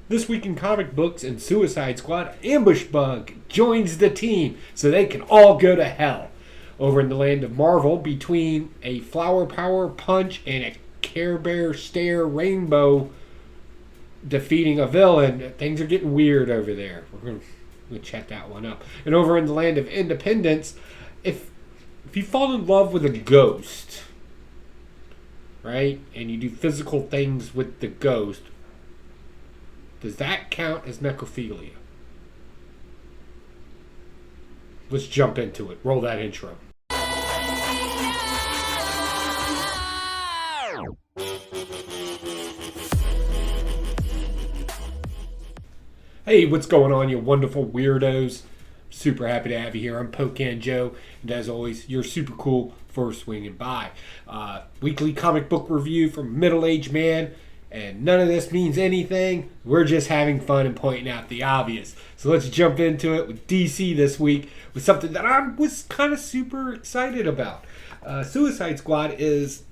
This week in comic books and Suicide Squad, Ambush Bug joins the team so they can all go to hell. Over in the land of Marvel, between a Flower Power Punch and a Care Bear Stare Rainbow defeating a villain, things are getting weird over there. We're going to check that one up. And over in the land of Independence, if you fall in love with a ghost, right, and you do physical things with the ghost, does that count as necrophilia? Let's jump into it. Roll that intro. Hey, what's going on, you wonderful weirdos? Super happy to have you here. I'm Pocan Joe, and as always, you're super cool for swinging by. Weekly comic book review from Middle-Aged Man, and none of this means anything. We're just having fun and pointing out the obvious. So let's jump into it with DC this week with something that I was kind of super excited about. Suicide Squad is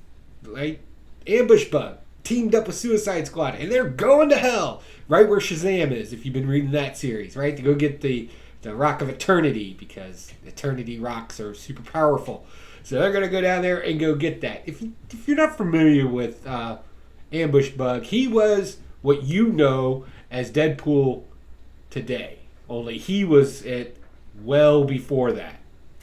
like Ambush Bug teamed up with Suicide Squad, and they're going to hell, right where Shazam is, if you've been reading that series, right? To go get the Rock of Eternity, because Eternity rocks are super powerful. So they're going to go down there and go get that. If you're not familiar with Ambush Bug, he was what you know as Deadpool today. Only he was it well before that.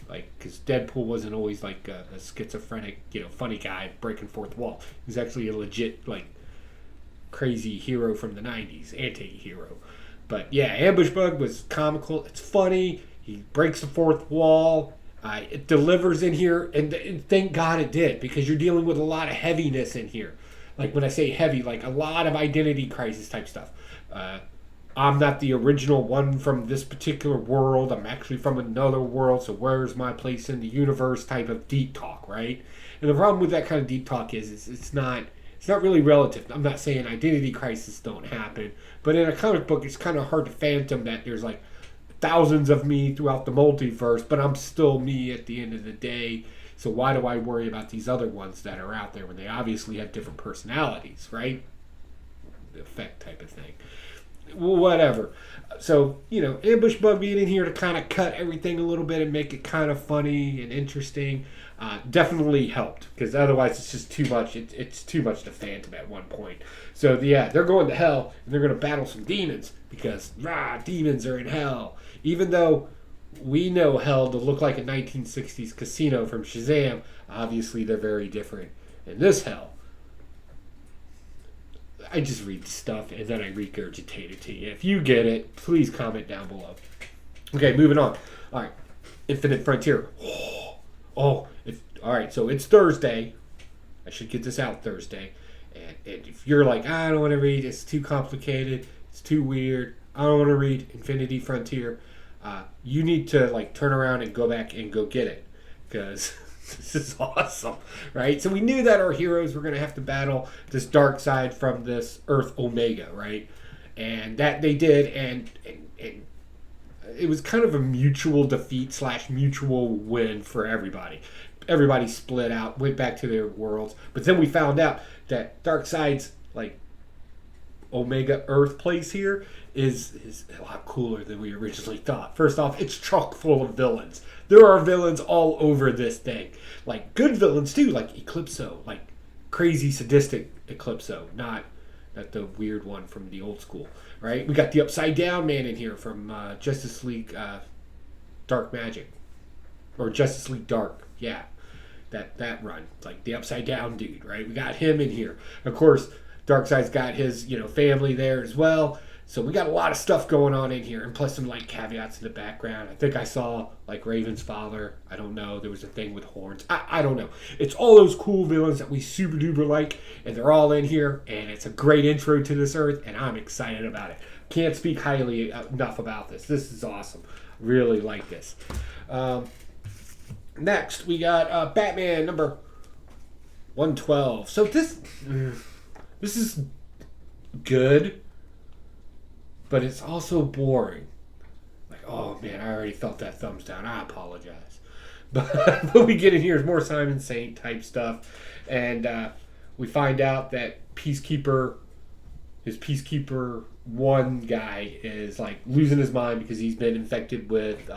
Like, because Deadpool wasn't always like a schizophrenic, funny guy breaking fourth wall. He was actually a legit, like, crazy hero from the 90s, anti-hero. But yeah, Ambush Bug was comical. It's funny. He breaks the fourth wall. It delivers in here, and thank God it did, because you're dealing with a lot of heaviness in here. Like, when I say heavy, like a lot of identity crisis type stuff. I'm not the original one from this particular world. I'm actually from another world, so where's my place in the universe type of deep talk, right? And the problem with that kind of deep talk is it's not really relative. I'm not saying identity crises don't happen, but in a comic book, it's kind of hard to phantom that there's like thousands of me throughout the multiverse, but I'm still me at the end of the day. So why do I worry about these other ones that are out there when they obviously have different personalities, right? The effect type of thing. Whatever. So, Ambush Bug being in here to kind of cut everything a little bit and make it kind of funny and interesting definitely helped, because otherwise it's just too much. It's too much to phantom at one point. So, yeah, they're going to hell, and they're going to battle some demons, because, demons are in hell. Even though we know hell to look like a 1960s casino from Shazam, obviously they're very different. In this hell, I just read stuff and then I regurgitate it to you. If you get it, please comment down below. Okay, moving on. All right, Infinite Frontier. All right, so it's Thursday. I should get this out Thursday. And if you're like, I don't want to read, it's too complicated, it's too weird, I don't want to read Infinity Frontier, you need to turn around and go back and go get it, because this is awesome, right? So we knew that our heroes were going to have to battle this dark side from this Earth Omega, right? And that they did, and it was kind of a mutual defeat / mutual win for everybody. Everybody split out, went back to their worlds, but then we found out that Darkseid's Omega Earth place here is a lot cooler than we originally thought. First off, it's chock full of villains. There are villains all over this thing. Like good villains too, like Eclipso, like crazy sadistic Eclipso, not the weird one from the old school, right? We got the Upside Down Man in here from Justice League Dark Magic, or Justice League Dark, yeah, that run, like the Upside Down dude, right? We got him in here. Of course, Darkseid's got his family there as well. So we got a lot of stuff going on in here, and plus some caveats in the background. I think I saw Raven's father. I don't know. There was a thing with horns. I don't know. It's all those cool villains that we super duper like, and they're all in here, and it's a great intro to this Earth, and I'm excited about it. Can't speak highly enough about this. This is awesome. Really like this. Next, we got Batman number 112. So this is good, but it's also boring. Oh man, I already felt that thumbs down. I apologize. But what we get in here is more Simon Saint type stuff. And we find out that his Peacekeeper one guy is like losing his mind because he's been infected with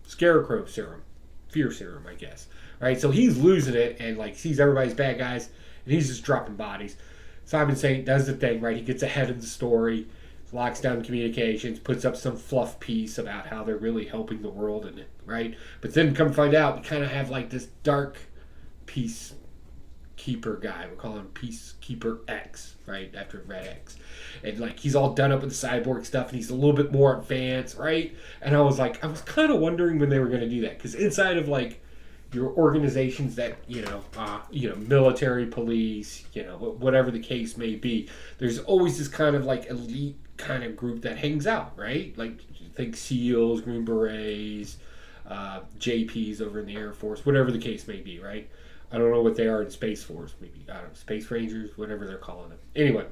scarecrow serum, fear serum, I guess. Right, so he's losing it and like sees everybody's bad guys, and he's just dropping bodies. Simon Saint does the thing, right? He gets ahead of the story, locks down communications, puts up some fluff piece about how they're really helping the world, and right. But then come find out, we kind of have like this dark Peacekeeper guy. We're calling him Peacekeeper X, right? After Red X, and like he's all done up with the cyborg stuff, and he's a little bit more advanced, right? And I was kind of wondering when they were going to do that, because inside of like your organizations that military, police, whatever the case may be, there's always this kind of like elite kind of group that hangs out, right? Like think SEALs, Green Berets, JPs over in the Air Force, whatever the case may be, right? I don't know what they are in Space Force, maybe I don't know, Space Rangers, whatever they're calling them. Anyway,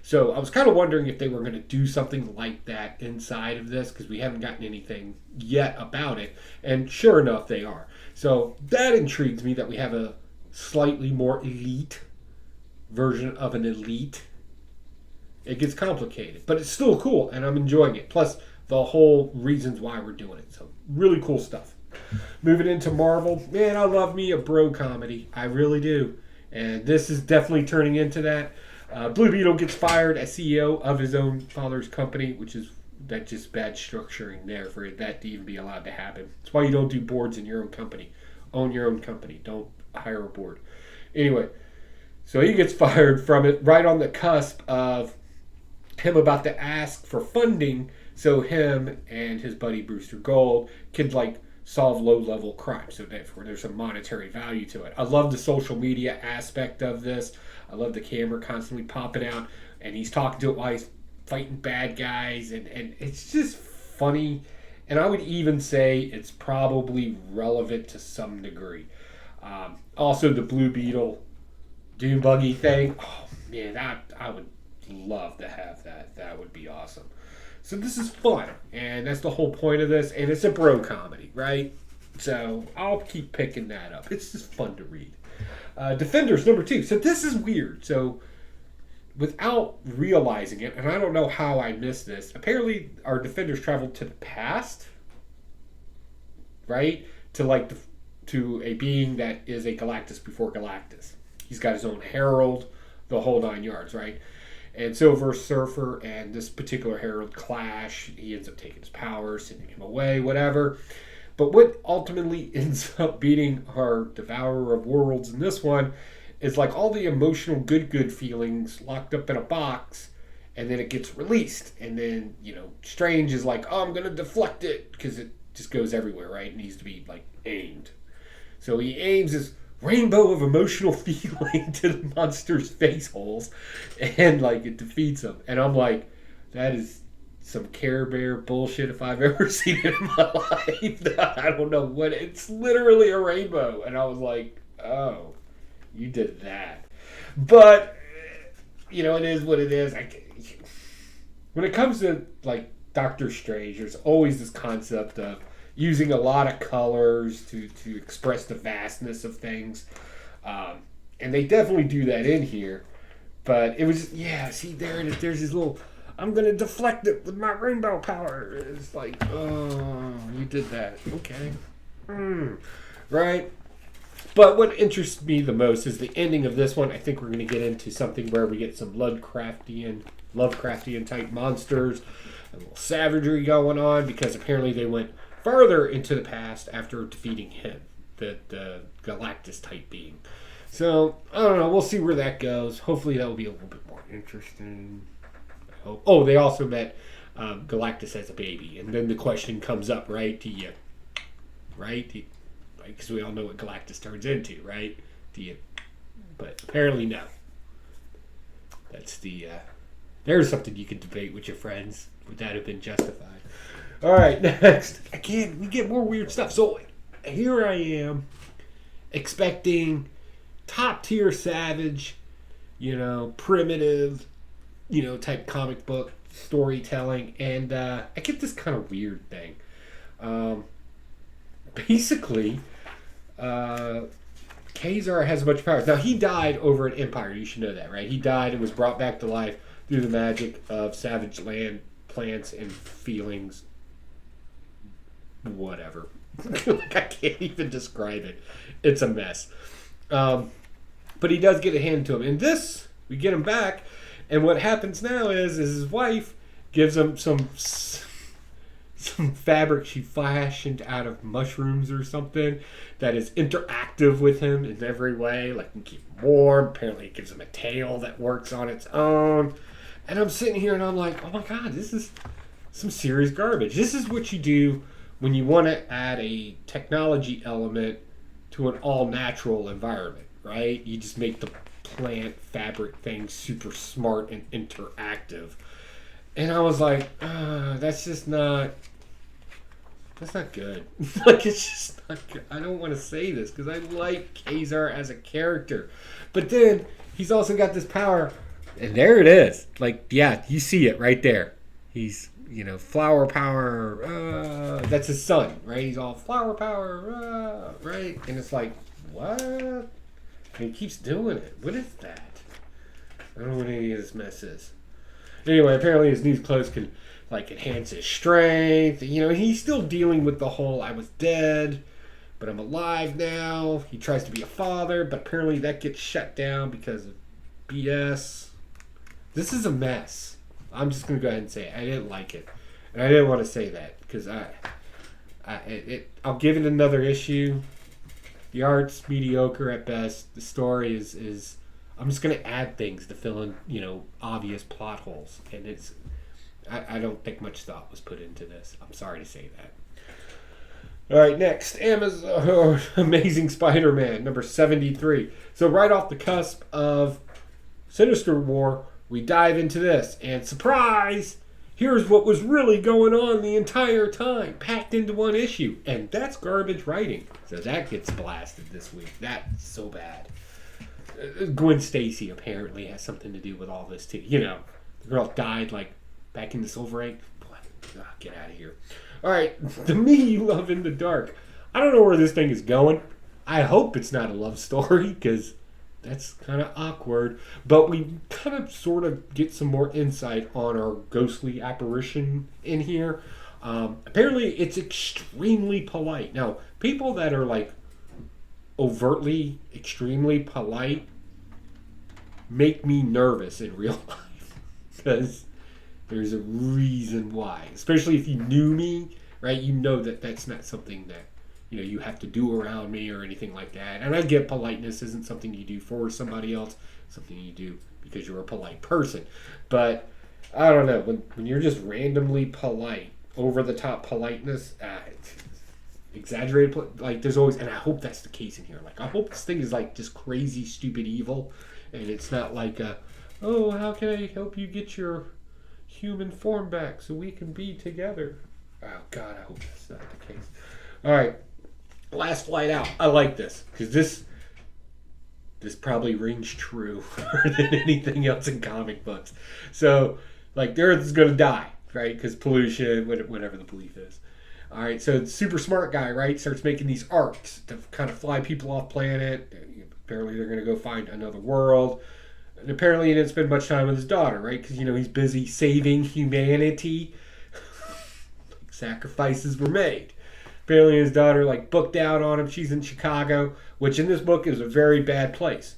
so I was kind of wondering if they were going to do something like that inside of this, because we haven't gotten anything yet about it, and sure enough, they are. So that intrigues me, that we have a slightly more elite version of an elite. It gets complicated, but it's still cool, and I'm enjoying it. Plus, the whole reasons why we're doing it. So, really cool stuff. Moving into Marvel, man, I love me a bro comedy. I really do. And this is definitely turning into that. Blue Beetle gets fired as CEO of his own father's company, which is that's just bad structuring there for that to even be allowed to happen. That's why you don't do boards in your own company. Own your own company. Don't hire a board. Anyway, so he gets fired from it right on the cusp of him about to ask for funding so him and his buddy Brewster Gold could like solve low-level crime. So therefore there's some monetary value to it. I love the social media aspect of this. I love the camera constantly popping out, and he's talking to it while he's fighting bad guys, and it's just funny. And I would even say it's probably relevant to some degree. Also, the Blue Beetle Dune Buggy thing. Oh, man, that I would love to have that. That would be awesome. So this is fun, and that's the whole point of this. And it's a bro comedy, right? So I'll keep picking that up. It's just fun to read. Defenders, number 2. So this is weird. So without realizing it, and I don't know how I missed this, apparently our Defenders traveled to the past, right? To a being that is a Galactus before Galactus. He's got his own herald, the whole 9 yards, right? And Silver Surfer and this particular herald clash. He ends up taking his power, sending him away, whatever. But what ultimately ends up beating our Devourer of Worlds in this one is like all the emotional good feelings locked up in a box, and then it gets released. And then, Strange is like, oh, I'm going to deflect it, because it just goes everywhere, right? It needs to be like aimed. So he aims his rainbow of emotional feeling to the monster's face holes, and like it defeats him. And I'm like, that is some Care Bear bullshit if I've ever seen it in my life. I don't know what, it's literally a rainbow. And I was like, oh, you did that. But it is what it is. When it comes to like Doctor Strange, there's always this concept of using a lot of colors to express the vastness of things. And they definitely do that in here. But it was, see, there it is. There's this little, I'm going to deflect it with my rainbow power. It's like, oh, you did that. Okay. Right? But what interests me the most is the ending of this one. I think we're going to get into something where we get some Lovecraftian type monsters, a little savagery going on, because apparently they went further into the past after defeating him, the Galactus type being. So, I don't know. We'll see where that goes. Hopefully that will be a little bit more interesting. I hope. Oh, they also met Galactus as a baby. And then the question comes up, right? Because we all know what Galactus turns into, right? But apparently no. That's there's something you can debate with your friends. Would that have been justified? All right, next. Again, we get more weird stuff. So here I am expecting top tier savage, primitive, type comic book storytelling, and I get this kind of weird thing. Basically, Kazar has a bunch of powers. Now, he died over an Empire. You should know that, right? He died and was brought back to life through the magic of savage land, plants, and feelings. Whatever. Like, I can't even describe it. It's a mess. But he does get it handed to him. In this, we get him back, and what happens now is his wife gives him some fabric she fashioned out of mushrooms or something that is interactive with him in every way, like can keep him warm. Apparently it gives him a tail that works on its own. And I'm sitting here and I'm like, oh my god, this is some serious garbage. This is what you do when you want to add a technology element to an all-natural environment, right? You just make the plant fabric thing super smart and interactive. And I was like, that's not good. Like, it's just not good. I don't want to say this because I like Kazar as a character. But then he's also got this power, and there it is. Like, yeah, you see it right there. He's, flower power. That's his son, right? He's all flower power, right? And it's like, what? And he keeps doing it. What is that? I don't know what any of this mess is. Anyway, apparently his new clothes can enhance his strength. He's still dealing with the whole I was dead, but I'm alive now. He tries to be a father, but apparently that gets shut down because of BS. This is a mess. I'm just going to go ahead and say it. I didn't like it. And I didn't want to say that because I'll give it another issue. The art's mediocre at best. The story is I'm just going to add things to fill in, obvious plot holes. And I don't think much thought was put into this. I'm sorry to say that. All right, next. Amazing Spider-Man, number 73. So right off the cusp of Sinister War, we dive into this. And surprise! Here's what was really going on the entire time, packed into one issue. And that's garbage writing. So that gets blasted this week. That's so bad. Gwen Stacy apparently has something to do with all this too. The girl died back in the Silver Age. Get out of here. All right, the Me You Love in the Dark. I don't know where this thing is going. I hope it's not a love story because that's kind of awkward. But we kind of sort of get some more insight on our ghostly apparition in here. Apparently, it's extremely polite. Now, people that are overtly extremely polite make me nervous in real life because there's a reason why, especially if you knew me, right? That's not something that you have to do around me or anything like that. And I get politeness isn't something you do for somebody else, something you do because you're a polite person. But I don't know, when you're just randomly polite, over the top politeness, exaggerated, there's always, and I hope that's the case in here. I hope this thing is just crazy, stupid evil, and it's not how can I help you get your human form back so we can be together? Oh God, I hope that's not the case. All right, Last Flight Out. I like this because this probably rings true more than anything else in comic books. So the Earth is going to die, right? Because pollution, whatever the belief is. All right, so the super smart guy, right, starts making these arcs to kind of fly people off planet. Apparently they're going to go find another world. And apparently he didn't spend much time with his daughter, right? Because, he's busy saving humanity. Sacrifices were made. Apparently his daughter, booked out on him. She's in Chicago, which in this book is a very bad place.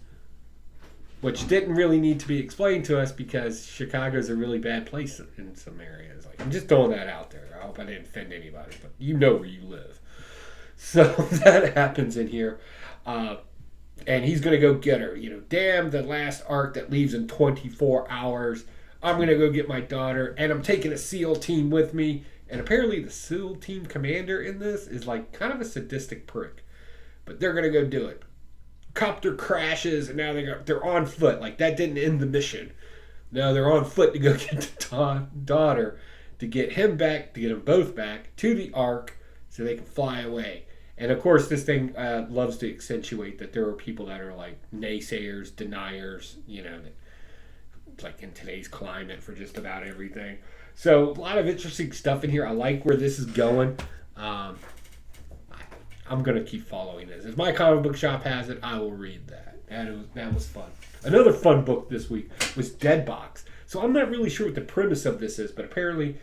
Which didn't really need to be explained to us because Chicago's a really bad place in some areas. I'm just throwing that out there. I hope I didn't offend anybody, but you know where you live. So that happens in here. And he's going to go get her. Damn the last arc that leaves in 24 hours. I'm going to go get my daughter, and I'm taking a SEAL team with me. And apparently the SEAL team commander in this is kind of a sadistic prick. But they're going to go do it. Copter crashes, and now they're on foot. That didn't end the mission. Now they're on foot to go get the daughter, to get him back, to get them both back to the Ark so they can fly away. And of course, this thing loves to accentuate that there are people that are naysayers, deniers, that in today's climate for just about everything. So a lot of interesting stuff in here. I like where this is going. I'm going to keep following this. If my comic book shop has it, I will read that. That was fun. Another fun book this week was Dead Box. So I'm not really sure what the premise of this is, but apparently,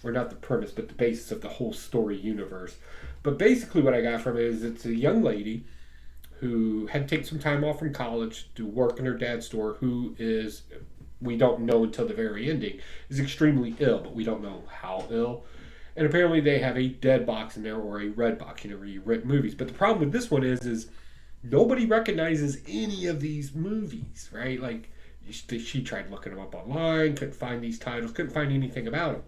or not the premise, but the basis of the whole story universe. But basically what I got from it is it's a young lady who had to take some time off from college to work in her dad's store, who is, we don't know until the very ending, is extremely ill, but we don't know how ill. And apparently they have a dead box in there, or a red box, where you rent movies. But the problem with this one is nobody recognizes any of these movies, right? Like, she tried looking them up online, couldn't find these titles, couldn't find anything about them.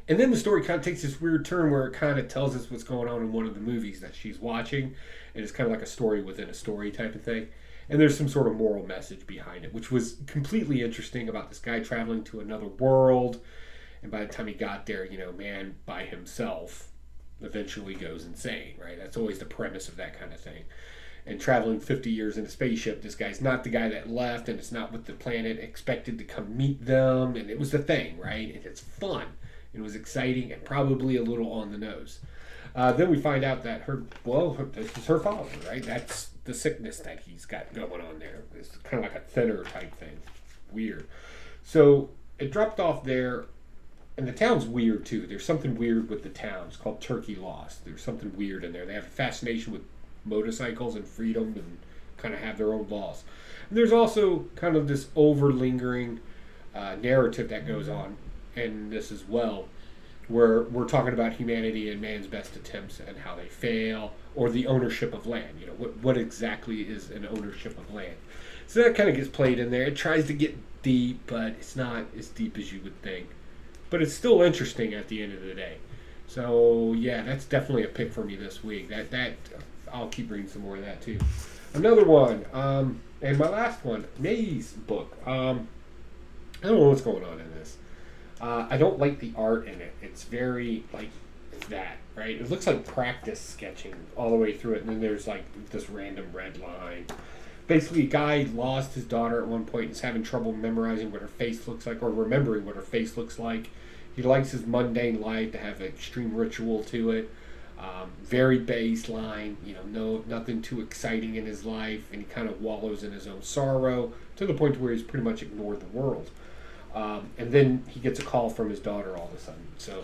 And then the story kind of takes this weird turn where it kind of tells us what's going on in one of the movies that she's watching. And it's kind of like a story within a story type of thing. And there's some sort of moral message behind it, which was completely interesting about this guy traveling to another world. And by the time he got there, man by himself eventually goes insane, right? That's always the premise of that kind of thing. And traveling 50 years in a spaceship, this guy's not the guy that left, and it's not what the planet expected to come meet them. And it was the thing, right? And it's fun. It was exciting and probably a little on the nose. Then we find out that this is her father, right? That's the sickness that he's got going on there. It's kind of like a thinner type thing. Weird. So it dropped off there, and the town's weird too. There's something weird with the town. It's called Turkey Lost. There's something weird in there. They have a fascination with motorcycles and freedom and kind of have their own laws. And there's also kind of this overlingering narrative that goes on in this as well, where we're talking about humanity and man's best attempts and how they fail, or the ownership of land. What exactly is an ownership of land? So that kind of gets played in there. It tries to get deep, but it's not as deep as you would think. But it's still interesting at the end of the day. So yeah, that's definitely a pick for me this week. That I'll keep reading some more of that too. Another one, and my last one, May's book. I don't know what's going on in this. I don't like the art in it. It's very like that, right? It looks like practice sketching all the way through it, and then there's like this random red line. Basically, a guy lost his daughter at one point and is having trouble memorizing what her face looks like, or remembering what her face looks like. He likes his mundane life to have an extreme ritual to it. Very baseline, nothing too exciting in his life, and he kind of wallows in his own sorrow to the point where he's pretty much ignored the world. And then he gets a call from his daughter all of a sudden. So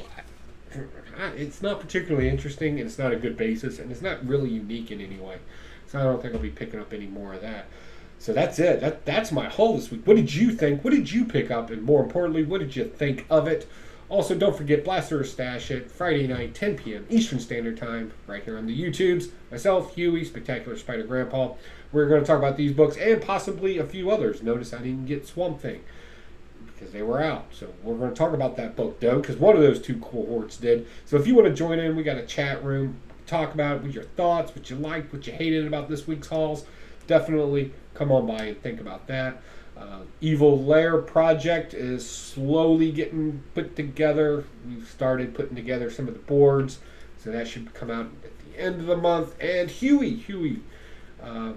it's not particularly interesting, and it's not a good basis, and it's not really unique in any way. So I don't think I'll be picking up any more of that. So that's it. That's my haul this week. What did you think? What did you pick up? And more importantly, what did you think of it? Also, don't forget Blaster or Stash It, Friday night, 10 p.m. Eastern Standard Time, right here on the YouTubes. Myself, Huey, Spectacular Spider Grandpa. We're going to talk about these books and possibly a few others. Notice I didn't get Swamp Thing because they were out. So we're going to talk about that book, though, because one of those two cohorts did. So if you want to join in, we got a chat room. Talk about it with your thoughts, what you liked, what you hated about this week's hauls. Definitely come on by and think about that. Evil Lair project is slowly getting put together. We've started putting together some of the boards, so that should come out at the end of the month. And Huey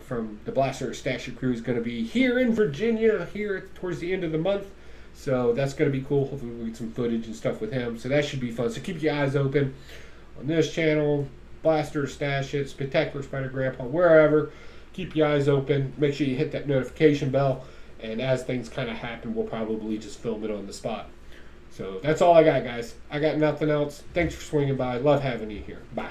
from the Blaster Stash It crew is going to be here in Virginia here towards the end of the month. So that's going to be cool. Hopefully we'll get some footage and stuff with him. So that should be fun. So keep your eyes open on this channel, Blaster Stash It, Spectacular Spider Grandpa, wherever. Keep your eyes open. Make sure you hit that notification bell. And as things kind of happen, we'll probably just film it on the spot. So that's all I got, guys. I got nothing else. Thanks for swinging by. Love having you here. Bye.